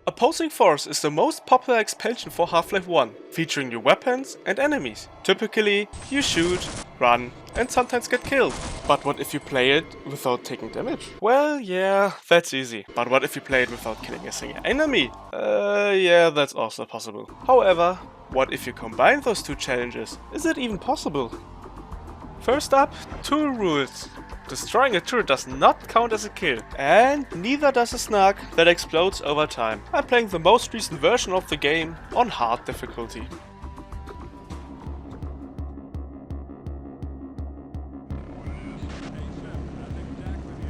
Opposing Force is the most popular expansion for Half-Life 1, featuring new weapons and enemies. Typically, you shoot, run, and sometimes get killed. But what if you play it without taking damage? Well, yeah, that's easy. But what if you play it without killing a single enemy? Yeah, that's also possible. However, what if you combine those two challenges? Is it even possible? First up, two rules. Destroying a turret does not count as a kill, and neither does a snag that explodes over time. I'm playing the most recent version of the game on hard difficulty.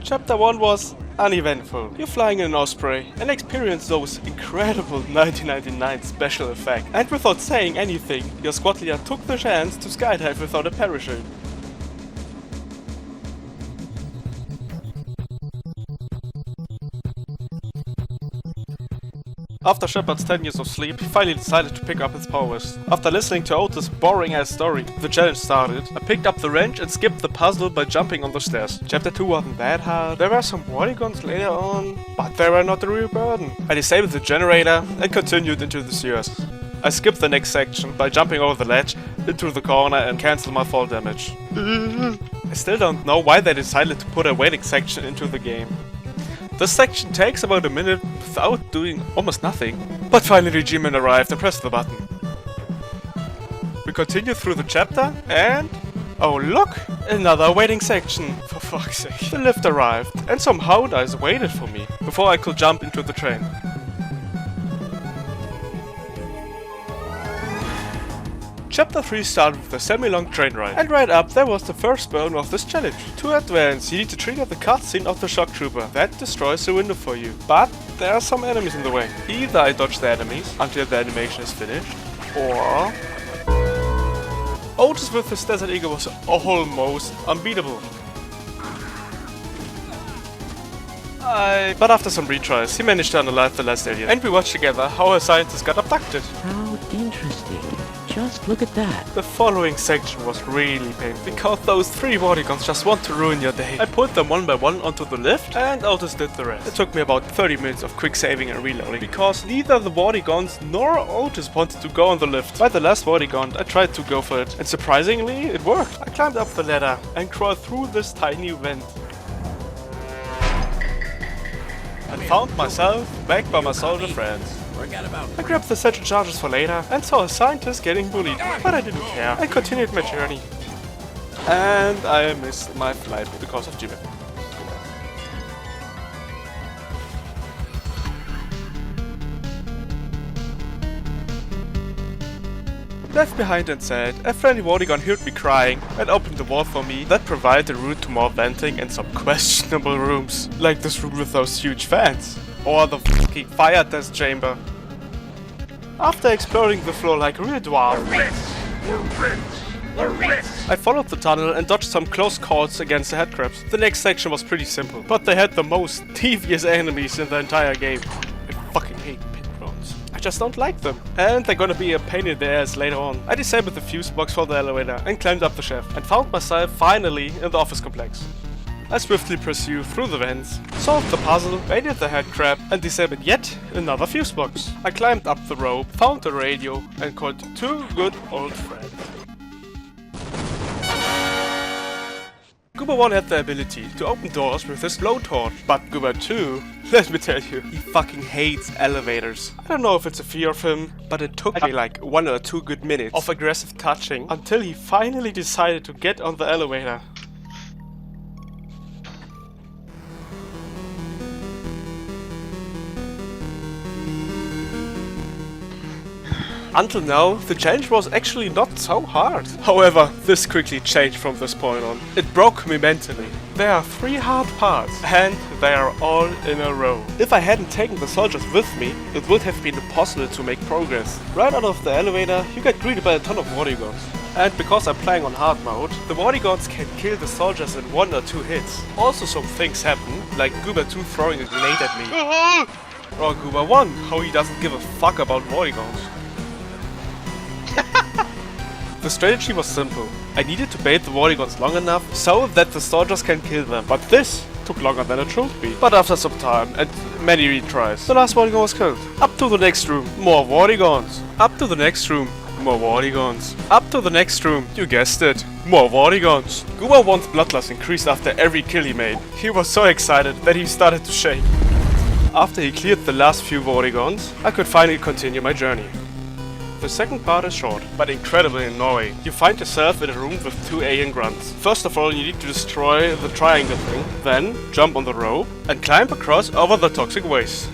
Chapter 1 was uneventful. You're flying in an Osprey and experience those incredible 1999 special effects. And without saying anything, your squad leader took the chance to skydive without a parachute. After Shepard's 10 years of sleep, he finally decided to pick up his powers. After listening to Otis' boring ass story, the challenge started. I picked up the wrench and skipped the puzzle by jumping on the stairs. Chapter 2 wasn't that hard. There were some polygons later on, but they were not the real burden. I disabled the generator and continued into the sewers. I skipped the next section by jumping over the ledge into the corner and cancelled my fall damage. I still don't know why they decided to put a waiting section into the game. This section takes about a minute without doing almost nothing. But finally G-Man arrived and pressed the button. We continue through the chapter and... oh look! Another waiting section! For fuck's sake. The lift arrived and some Howdahs waited for me before I could jump into the train. Chapter 3 started with a semi-long train ride, and right up there was the first burn of this challenge. To advance, you need to trigger the cutscene of the shock trooper. That destroys the window for you. But there are some enemies in the way. Either I dodge the enemies until the animation is finished, or... Otis with his Desert Eagle was almost unbeatable. But after some retries, he managed to unalive the last alien, and we watched together how a scientist got abducted. How interesting. Just look at that. The following section was really painful, because those three bodyguns just want to ruin your day. I put them one by one onto the lift, and Otis did the rest. It took me about 30 minutes of quick saving and reloading, because neither the bodyguns nor Otis wanted to go on the lift. By the last bodygun, I tried to go for it, and surprisingly, it worked. I climbed up the ladder and crawled through this tiny vent. And found myself back by my soldier friends. I grabbed the satchel charges for later and saw a scientist getting bullied, but I didn't care. I continued my journey. And I missed my flight because of G-Man. Left behind and sad, a friendly bodygun heard me crying and opened the wall for me that provided a route to more venting and some questionable rooms, like this room with those huge fans, or the fucking fire test chamber. After exploring the floor like a real dwarf, I followed the tunnel and dodged some close calls against the headcrabs. The next section was pretty simple, but they had the most devious enemies in the entire game. I fucking hate pit drones. I just don't like them. And they're gonna be a pain in the ass later on. I disabled the fuse box for the elevator and climbed up the shaft, and found myself finally in the office complex. I swiftly pursued through the vents, solved the puzzle, raided the headcrab, and disabled yet another fuse box. I climbed up the rope, found the radio, and called two good old friends. Goober 1 had the ability to open doors with his blowtorch, but Goober 2, let me tell you, he fucking hates elevators. I don't know if it's a fear of him, but it took me like 1 or 2 good minutes of aggressive touching until he finally decided to get on the elevator. Until now, the challenge was actually not so hard. However, this quickly changed from this point on. It broke me mentally. There are 3 hard parts, and they are all in a row. If I hadn't taken the soldiers with me, it would have been impossible to make progress. Right out of the elevator, you get greeted by a ton of bodyguns. And because I'm playing on hard mode, the bodyguns can kill the soldiers in 1 or 2 hits. Also some things happen, like Goober 2 throwing a grenade at me. Or Goober 1, how he doesn't give a fuck about bodyguns. The strategy was simple. I needed to bait the bodyguns long enough so that the soldiers can kill them. But this took longer than it should be. But after some time and many retries, the last Vortigern was killed. Up to the next room, more Vortigerns. Up to the next room, more Vortigerns. Up to the next room, you guessed it, more Vortigerns. Guwa Won's bloodlust increased after every kill he made. He was so excited that he started to shake. After he cleared the last few Vortigerns, I could finally continue my journey. The second part is short, but incredibly annoying. You find yourself in a room with two alien grunts. First of all, you need to destroy the triangle thing, then jump on the rope and climb across over the toxic waste.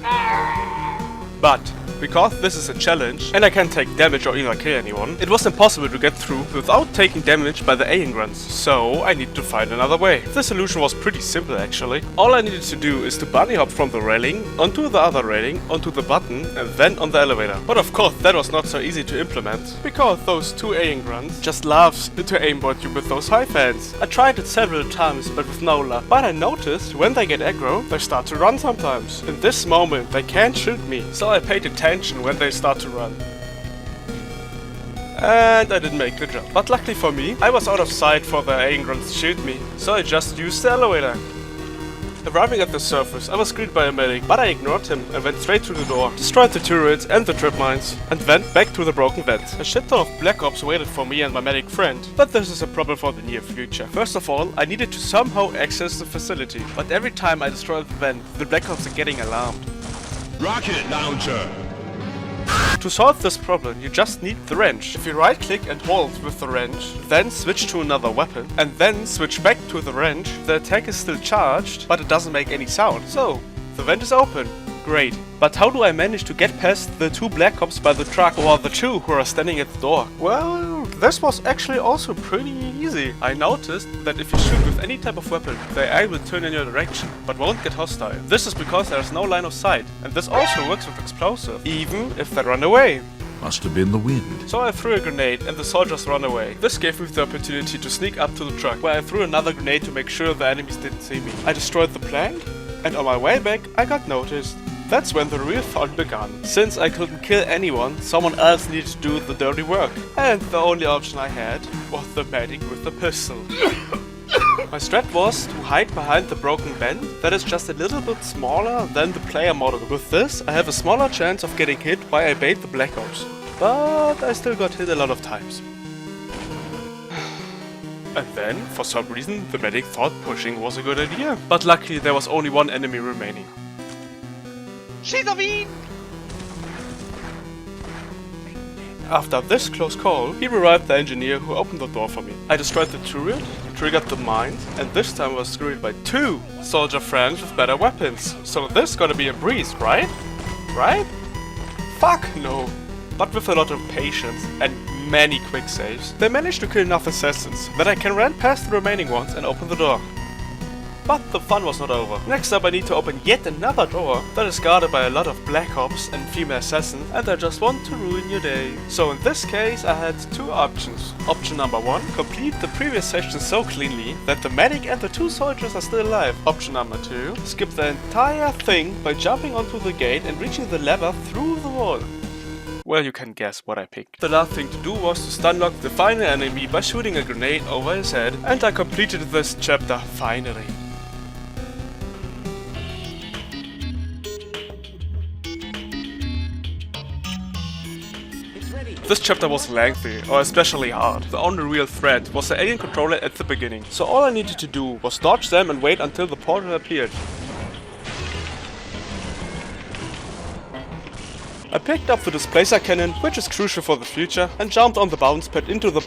But because this is a challenge and I can't take damage or even kill anyone, it was impossible to get through without taking damage by the alien grunts. So I needed to find another way. The solution was pretty simple actually. All I needed to do is to bunny hop from the railing onto the other railing, onto the button and then on the elevator. But of course that was not so easy to implement because those two alien grunts just loves to aimbot you with those high fans. I tried it several times but with no luck. But I noticed when they get aggro, they start to run sometimes. In this moment they can't shoot me, so I paid attention when they start to run. And I didn't make the jump. But luckily for me, I was out of sight for the alien grunts to shoot me, so I just used the elevator. Arriving at the surface, I was greeted by a medic, but I ignored him and went straight through the door, destroyed the turrets and the trip mines, and went back to the broken vent. A shit ton of Black Ops waited for me and my medic friend, but this is a problem for the near future. First of all, I needed to somehow access the facility, but every time I destroyed the vent, the Black Ops are getting alarmed. Rocket launcher! To solve this problem, you just need the wrench. If you right click and hold with the wrench, then switch to another weapon, and then switch back to the wrench, the attack is still charged, but it doesn't make any sound. So, the vent is open. Great. But how do I manage to get past the two Black Ops by the truck or the two who are standing at the door? Well, this was actually also pretty easy. I noticed that if you shoot with any type of weapon, they are able to turn in your direction, but won't get hostile. This is because there is no line of sight, and this also works with explosive, even if they run away. Must have been the wind. So I threw a grenade and the soldiers ran away. This gave me the opportunity to sneak up to the truck, where I threw another grenade to make sure the enemies didn't see me. I destroyed the plank, and on my way back, I got noticed. That's when the real fun began. Since I couldn't kill anyone, someone else needed to do the dirty work. And the only option I had was the medic with the pistol. My strat was to hide behind the broken vent that is just a little bit smaller than the player model. With this, I have a smaller chance of getting hit while I bait the Black Ops. But I still got hit a lot of times. And then, for some reason, the medic thought pushing was a good idea. But luckily there was only one enemy remaining. After this close call, he revived the engineer who opened the door for me. I destroyed the turret, triggered the mines, and this time I was greeted by two soldier friends with better weapons. So this is gonna be a breeze, right? Right? Fuck no. But with a lot of patience and many quick saves, they managed to kill enough assassins that I can run past the remaining ones and open the door. But the fun was not over. Next up I need to open yet another door that is guarded by a lot of Black Ops and female assassins, and I just want to ruin your day. So in this case I had two options. Option number one, complete the previous session so cleanly that the medic and the two soldiers are still alive. Option number two, skip the entire thing by jumping onto the gate and reaching the lever through the wall. Well, you can guess what I picked. The last thing to do was to stun lock the final enemy by shooting a grenade over his head, and I completed this chapter finally. This chapter was lengthy, or especially hard. The only real threat was the alien controller at the beginning, so all I needed to do was dodge them and wait until the portal appeared. I picked up the displacer cannon, which is crucial for the future, and jumped on the bounce pad into the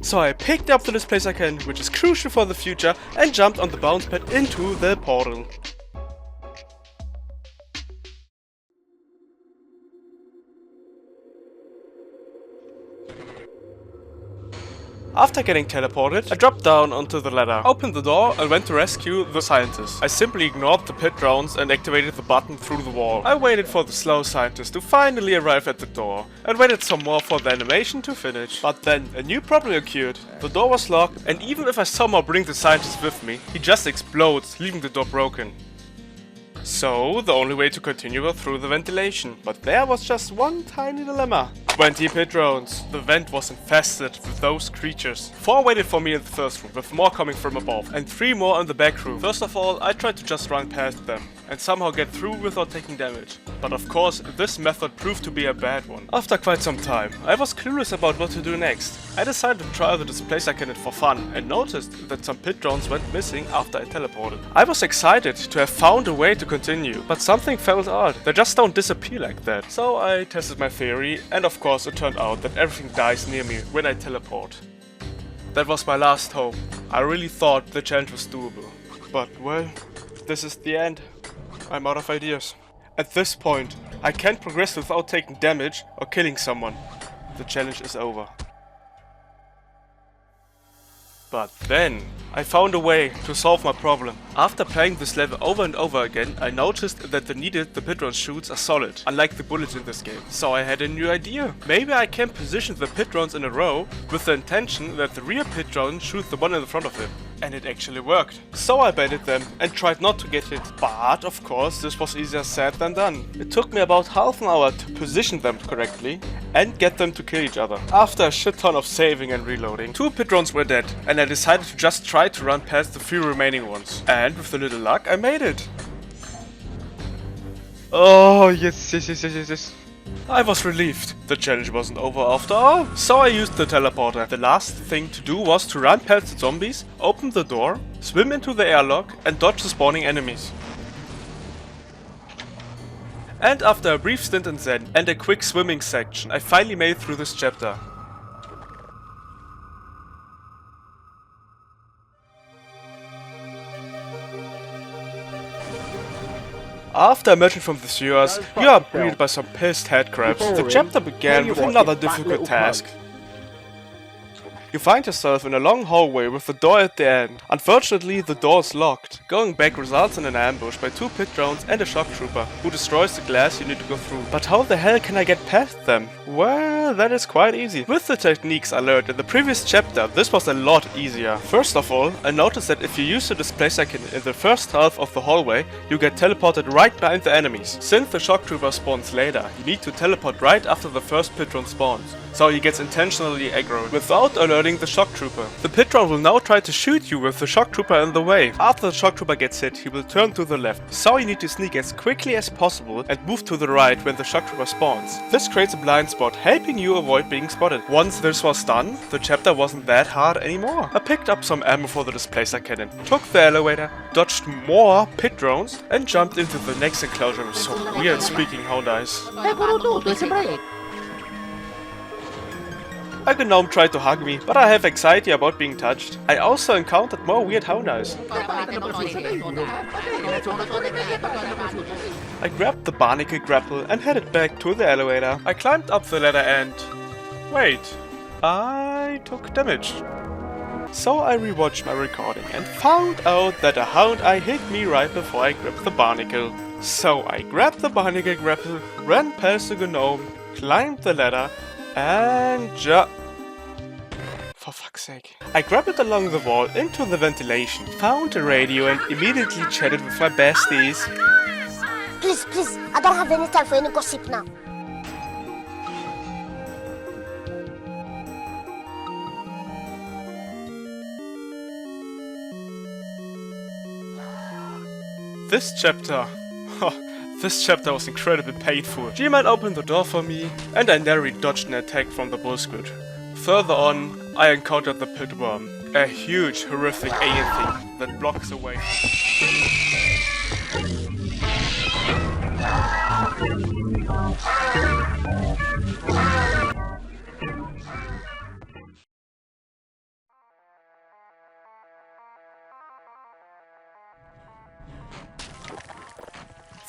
So I picked up the displacer cannon, which is crucial for the future, and jumped on the bounce pad into the portal. After getting teleported, I dropped down onto the ladder, opened the door and went to rescue the scientist. I simply ignored the pit drones and activated the button through the wall. I waited for the slow scientist to finally arrive at the door, and waited some more for the animation to finish. But then a new problem occurred. The door was locked, and even if I somehow bring the scientist with me, he just explodes, leaving the door broken. So the only way to continue was through the ventilation. But there was just one tiny dilemma. 20 pit drones. The vent was infested with those creatures. 4 waited for me in the first room, with more coming from above, and 3 more in the back room. First of all, I tried to just run past them and somehow get through without taking damage. But of course, this method proved to be a bad one. After quite some time, I was curious about what to do next. I decided to try the displacer cannon for fun and noticed that some pit drones went missing after I teleported. I was excited to have found a way to continue, but something felt odd. They just don't disappear like that. So I tested my theory, and of course it turned out that everything dies near me when I teleport. That was my last hope. I really thought the challenge was doable. But well, this is the end. I'm out of ideas. At this point, I can't progress without taking damage or killing someone. The challenge is over. But then, I found a way to solve my problem. After playing this level over and over again, I noticed that the pit drone shoots are solid, unlike the bullets in this game. So I had a new idea. Maybe I can position the pit drones in a row with the intention that the rear pit drone shoots the one in the front of him. And it actually worked. So I baited them and tried not to get hit. But of course, this was easier said than done. It took me about half an hour to position them correctly and get them to kill each other. After a shit ton of saving and reloading, 2 pit drones were dead, and I decided to just try to run past the 3 remaining ones. And with a little luck, I made it. Oh, yes. I was relieved. The challenge wasn't over after all, so I used the teleporter. The last thing to do was to run past the zombies, open the door, swim into the airlock and dodge the spawning enemies. And after a brief stint in Zen and a quick swimming section, I finally made it through this chapter. After emerging from the sewers, you are greeted by some pissed headcrabs. The chapter began with another difficult task. You find yourself in a long hallway with the door at the end. Unfortunately, the door is locked. Going back results in an ambush by 2 pit drones and a shock trooper, who destroys the glass you need to go through. But how the hell can I get past them? Well, that is quite easy. With the techniques I learned in the previous chapter, this was a lot easier. First of all, I noticed that if you use the displacer cannon in the first half of the hallway, you get teleported right behind the enemies. Since the shock trooper spawns later, you need to teleport right after the first pit drone spawns, so he gets intentionally aggroed, without alerting the shock trooper. The pit drone will now try to shoot you with the shock trooper in the way. After the shock trooper gets hit, he will turn to the left, so you need to sneak as quickly as possible and move to the right when the shock trooper spawns. This creates a blind spot, helping you avoid being spotted. Once this was done, the chapter wasn't that hard anymore. I picked up some ammo for the displacer cannon, took the elevator, dodged more pit drones, and jumped into the next enclosure. So weird speaking, how nice. A gnome tried to hug me, but I have anxiety about being touched. I also encountered more weird houndies. I grabbed the barnacle grapple and headed back to the elevator. I climbed up the ladder and... wait, I took damage. So I rewatched my recording and found out that a hound eye hit me right before I grabbed the barnacle. So I grabbed the barnacle grapple, ran past the gnome, climbed the ladder, and for fuck's sake. I grabbed it along the wall into the ventilation, found a radio and immediately chatted with my besties. Please, I don't have any time for any gossip now. This chapter was incredibly painful. G-Man opened the door for me, and I narrowly dodged an attack from the bull squid. Further on, I encountered the pit worm, a huge, horrific alien thing that blocks the way.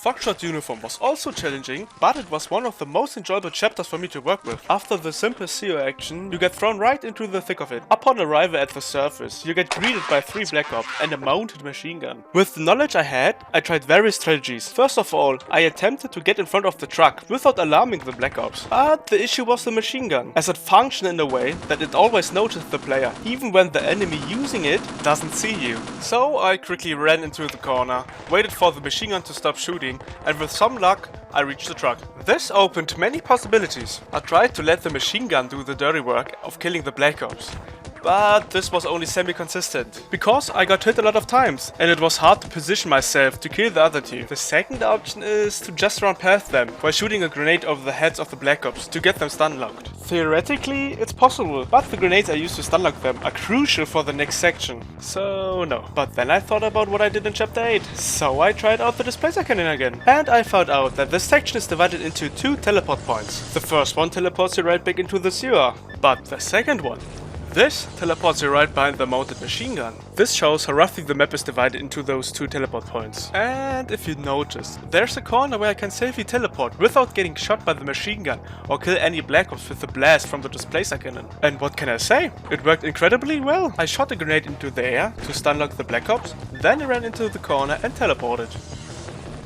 Foxtrot's uniform was also challenging, but it was one of the most enjoyable chapters for me to work with. After the simple CO action, you get thrown right into the thick of it. Upon arrival at the surface, you get greeted by 3 Black Ops and a mounted machine gun. With the knowledge I had, I tried various strategies. First of all, I attempted to get in front of the truck without alarming the Black Ops. But the issue was the machine gun, as it functioned in a way that it always noticed the player, even when the enemy using it doesn't see you. So I quickly ran into the corner, waited for the machine gun to stop shooting, and with some luck, I reached the truck. This opened many possibilities. I tried to let the machine gun do the dirty work of killing the Black Ops. But this was only semi-consistent, because I got hit a lot of times, and it was hard to position myself to kill the other team. The second option is to just run past them by shooting a grenade over the heads of the Black Ops to get them stun locked. Theoretically, it's possible, but the grenades I used to stun lock them are crucial for the next section. So no. But then I thought about what I did in Chapter 8, so I tried out the displacer cannon again. And I found out that this section is divided into 2 teleport points. The first one teleports you right back into the sewer, but the second one, this teleports you right behind the mounted machine gun. This shows how roughly the map is divided into those 2 teleport points. And if you notice, there's a corner where I can safely teleport without getting shot by the machine gun or kill any Black Ops with the blast from the displacer cannon. And what can I say? It worked incredibly well. I shot a grenade into the air to stun lock the Black Ops, then I ran into the corner and teleported.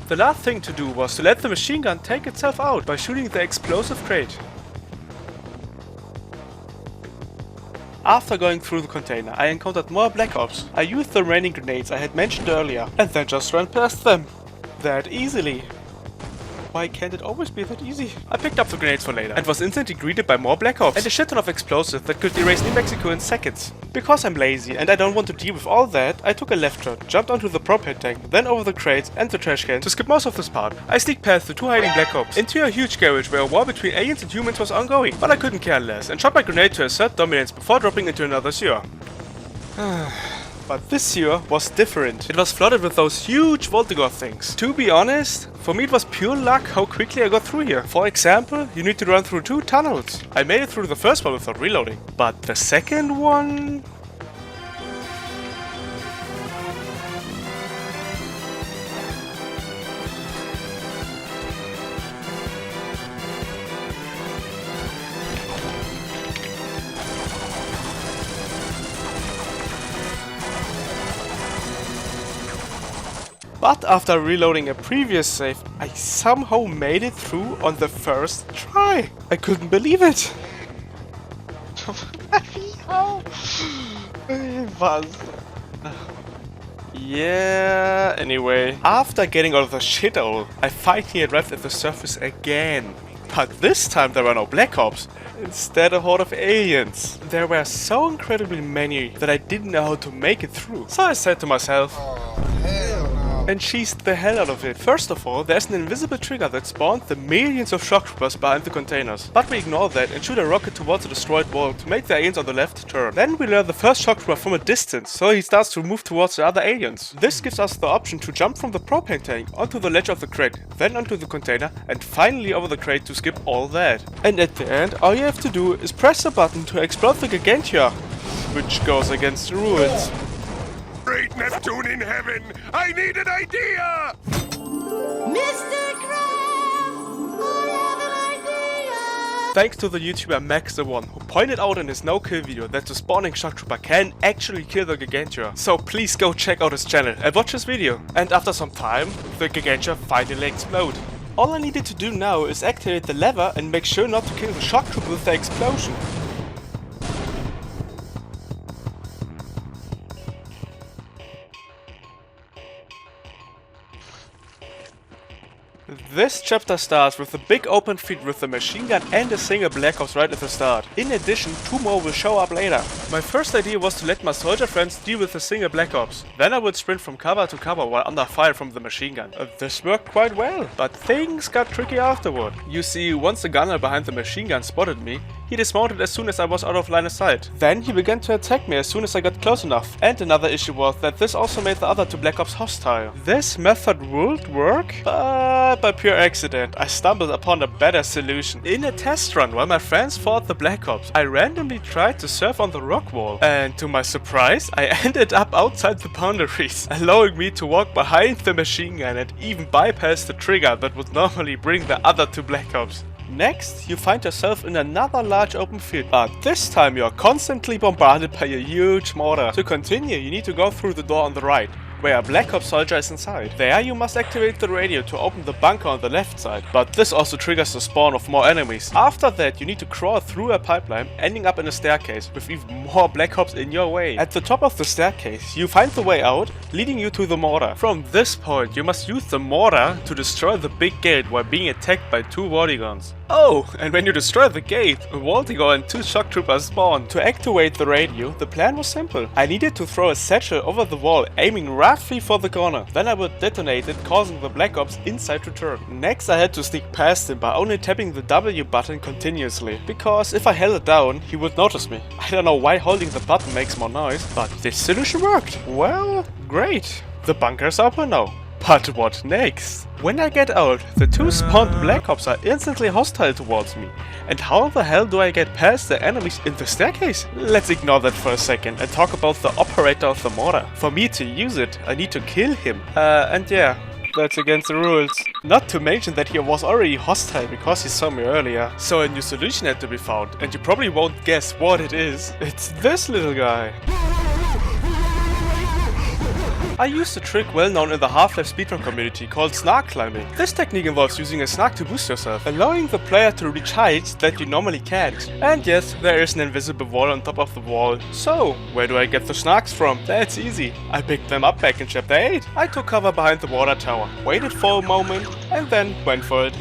The last thing to do was to let the machine gun take itself out by shooting the explosive crate. After going through the container, I encountered more Black Ops. I used the remaining grenades I had mentioned earlier, and then just ran past them. That easily. Why can't it always be that easy? I picked up the grenades for later, and was instantly greeted by more Black Ops, and a shit ton of explosives that could erase New Mexico in seconds. Because I'm lazy, and I don't want to deal with all that, I took a left turn, jumped onto the propane tank, then over the crates and the trash can to skip most of this part. I sneaked past the 2 hiding Black Ops, into a huge garage where a war between aliens and humans was ongoing, but I couldn't care less, and shot my grenade to assert dominance before dropping into another sewer. But this sewer was different. It was flooded with those huge Voltigor things. To be honest, for me it was pure luck how quickly I got through here. For example, you need to run through 2 tunnels. I made it through the first one without reloading. But the second one... But after reloading a previous save, I somehow made it through on the first try. I couldn't believe it. Yeah, anyway. After getting out of the shithole, I finally arrived at the surface again. But this time there were no Black Ops, instead a horde of aliens. There were so incredibly many that I didn't know how to make it through. So I said to myself, and cheesed the hell out of it. First of all, there's an invisible trigger that spawned the millions of shock troopers behind the containers. But we ignore that and shoot a rocket towards the destroyed wall to make the aliens on the left turn. Then we lure the first shock trooper from a distance, so he starts to move towards the other aliens. This gives us the option to jump from the propane tank onto the ledge of the crate, then onto the container, and finally over the crate to skip all that. And at the end, all you have to do is press the button to explode the Gigantia, which goes against the rules. Great Neptune in heaven! I need an idea! Mr. Krabs, I have an idea. Thanks to the YouTuber Max the One, who pointed out in his no-kill video that the spawning shock trooper can actually kill the Gigantia. So please go check out his channel and watch his video. And after some time, the Gigantia finally explode. All I needed to do now is activate the lever and make sure not to kill the shock trooper with the explosion. This chapter starts with a big open field with a machine gun and a single Black Ops right at the start. In addition, 2 more will show up later. My first idea was to let my soldier friends deal with a single Black Ops. Then I would sprint from cover to cover while under fire from the machine gun. This worked quite well, but things got tricky afterward. You see, once the gunner behind the machine gun spotted me, he dismounted as soon as I was out of line of sight. Then he began to attack me as soon as I got close enough. And another issue was that this also made the other 2 Black Ops hostile. This method would work, but by pure accident, I stumbled upon a better solution. In a test run while my friends fought the Black Ops, I randomly tried to surf on the rock wall. And to my surprise, I ended up outside the boundaries, allowing me to walk behind the machine gun and even bypass the trigger that would normally bring the other 2 Black Ops. Next, you find yourself in another large open field, but this time you are constantly bombarded by a huge mortar. To continue, you need to go through the door on the right. where a Black Ops soldier is inside. There you must activate the radio to open the bunker on the left side, but this also triggers the spawn of more enemies. After that you need to crawl through a pipeline, ending up in a staircase with even more Black Ops in your way. At the top of the staircase you find the way out, leading you to the mortar. From this point you must use the mortar to destroy the big gate while being attacked by 2 Vortigaunts. Oh, and when you destroy the gate, a Vortigaunt and 2 shock troopers spawn. To activate the radio, the plan was simple. I needed to throw a satchel over the wall, aiming roughly for the corner. Then I would detonate it, causing the Black Ops inside to turn. Next I had to sneak past him by only tapping the W button continuously, because if I held it down, he would notice me. I don't know why holding the button makes more noise, but this solution worked. Well, great. The bunker's open now. But what next? When I get out, the 2 spawned Black Ops are instantly hostile towards me. And how the hell do I get past the enemies in the staircase? Let's ignore that for a second and talk about the operator of the mortar. For me to use it, I need to kill him. And yeah, that's against the rules. Not to mention that he was already hostile because he saw me earlier. So a new solution had to be found, and you probably won't guess what it is. It's this little guy. I used a trick well known in the Half-Life speedrun community called snark climbing. This technique involves using a snark to boost yourself, allowing the player to reach heights that you normally can't. And yes, there is an invisible wall on top of the wall. So, where do I get the snarks from? That's easy. I picked them up back in chapter 8. I took cover behind the water tower, waited for a moment, and then went for it.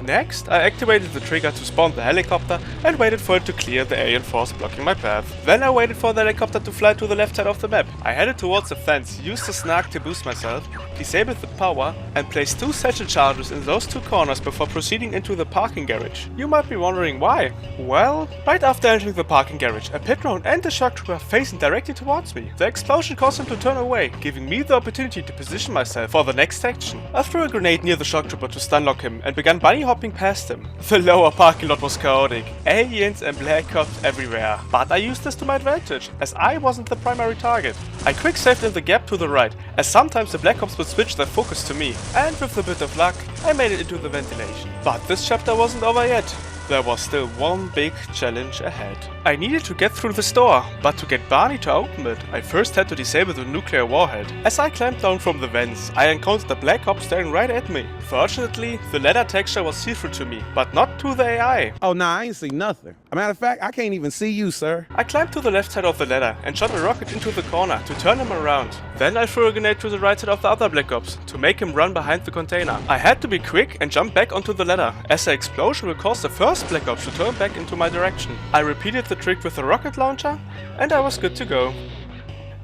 Next, I activated the trigger to spawn the helicopter and waited for it to clear the alien force blocking my path. Then I waited for the helicopter to fly to the left side of the map. I headed towards the fence, used the snark to boost myself, disabled the power, and placed 2 satchel charges in those 2 corners before proceeding into the parking garage. You might be wondering why. Well, right after entering the parking garage, a pit drone and a shock trooper facing directly towards me. The explosion caused him to turn away, giving me the opportunity to position myself for the next section. I threw a grenade near the shock trooper to stun lock him and began bunny hopping past him. The lower parking lot was chaotic, aliens and Black Ops everywhere, but I used this to my advantage, as I wasn't the primary target. I quick saved in the gap to the right, as sometimes the Black Ops would switch their focus to me, and with a bit of luck, I made it into the ventilation. But this chapter wasn't over yet. There was still one big challenge ahead. I needed to get through this door, but to get Barney to open it, I first had to disable the nuclear warhead. As I climbed down from the vents, I encountered the Black Ops staring right at me. Fortunately, the leather texture was see-through to me, but not to the AI. Oh, nah, I ain't see nothing. As a matter of fact, I can't even see you, sir. I climbed to the left side of the ladder and shot a rocket into the corner to turn him around. Then I threw a grenade to the right side of the other Black Ops to make him run behind the container. I had to be quick and jump back onto the ladder, as the explosion will cause the first Black Ops to turn back into my direction. I repeated the trick with the rocket launcher and I was good to go.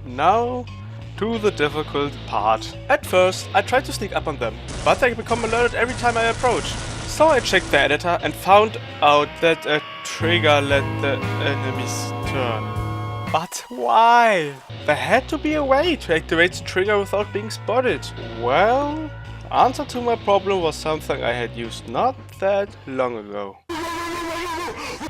Now to the difficult part. At first, I tried to sneak up on them, but they become alerted every time I approach. So I checked the editor and found out that a trigger let the enemies turn. But why? There had to be a way to activate the trigger without being spotted. Well, the answer to my problem was something I had used not that long ago.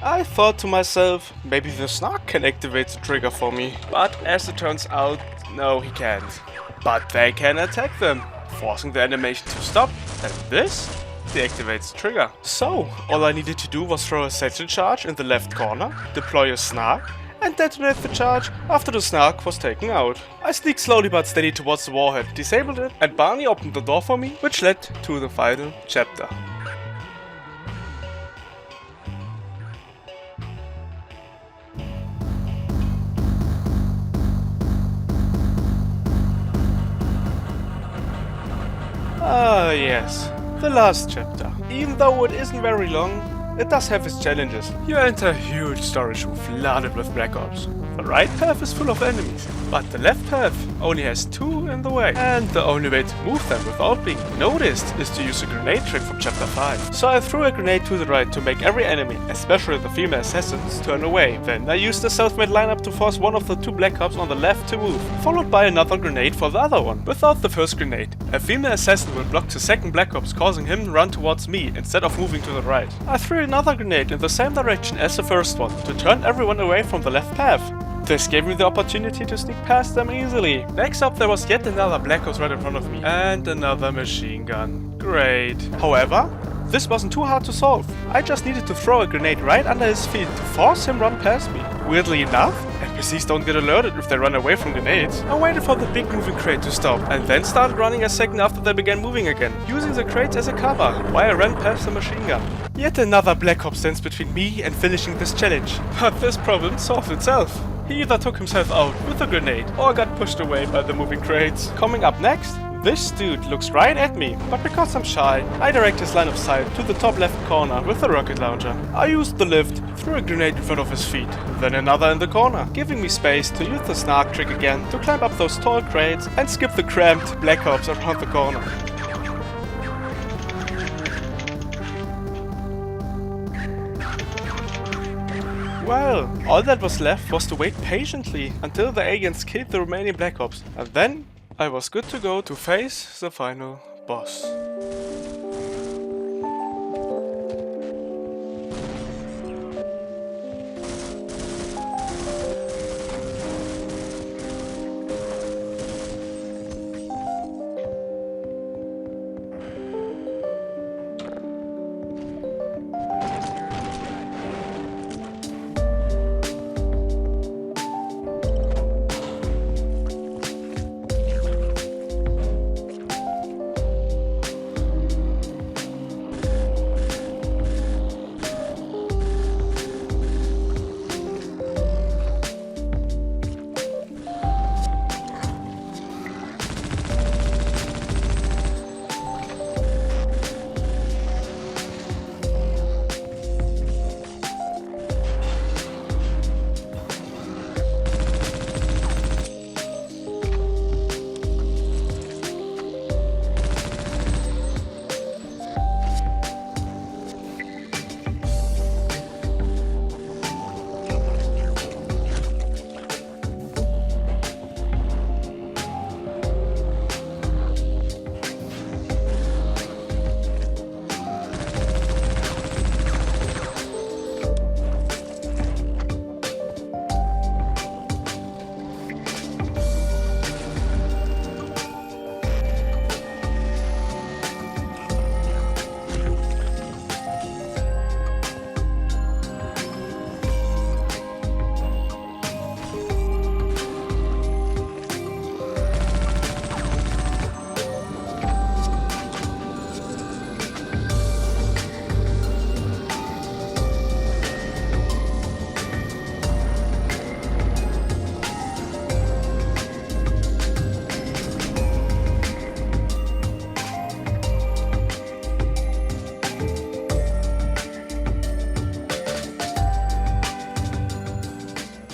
I thought to myself, maybe the snark can activate the trigger for me. But as it turns out, no, he can't. But they can attack them, forcing the animation to stop, and this deactivates the trigger. So, all I needed to do was throw a satchel charge in the left corner, deploy a snark, and detonate the charge after the snark was taken out. I sneaked slowly but steady towards the warhead, disabled it, and Barney opened the door for me, which led to the final chapter. Ah yes, the last chapter. Even though it isn't very long, it does have its challenges. You enter a huge storage room flooded with Black Ops. The right path is full of enemies, but the left path only has 2 in the way. And the only way to move them without being noticed is to use a grenade trick from chapter 5. So I threw a grenade to the right to make every enemy, especially the female assassins, turn away. Then I used the self-made lineup to force one of the 2 Black Ops on the left to move, followed by another grenade for the other one. Without the first grenade, a female assassin will block the second Black Ops, causing him to run towards me instead of moving to the right. I threw another grenade in the same direction as the first one, to turn everyone away from the left path. This gave me the opportunity to sneak past them easily. Next up there was yet another Black Ops right in front of me, and another machine gun. Great. However, this wasn't too hard to solve. I just needed to throw a grenade right under his feet to force him run past me. Weirdly enough, it NPCs don't get alerted if they run away from grenades. I waited for the big moving crate to stop, and then started running a second after they began moving again, using the crates as a cover, while I ran past the machine gun. Yet another Black Ops stands between me and finishing this challenge. But this problem solved itself. He either took himself out with a grenade, or got pushed away by the moving crates. Coming up next, this dude looks right at me, but because I'm shy, I direct his line of sight to the top left corner with the rocket launcher. I used the lift, threw a grenade in front of his feet, then another in the corner, giving me space to use the snark trick again to climb up those tall crates and skip the cramped Black Ops around the corner. Well, all that was left was to wait patiently until the aliens killed the remaining Black Ops, and then I was good to go to face the final boss.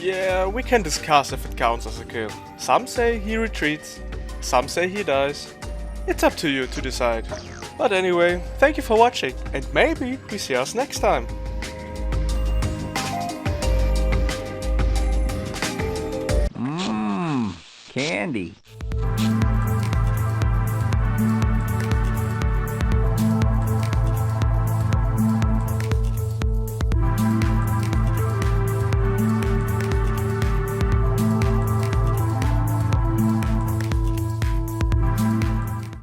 Yeah, we can discuss if it counts as a kill. Some say he retreats, some say he dies. It's up to you to decide. But anyway, thank you for watching, and maybe we see us next time. Candy.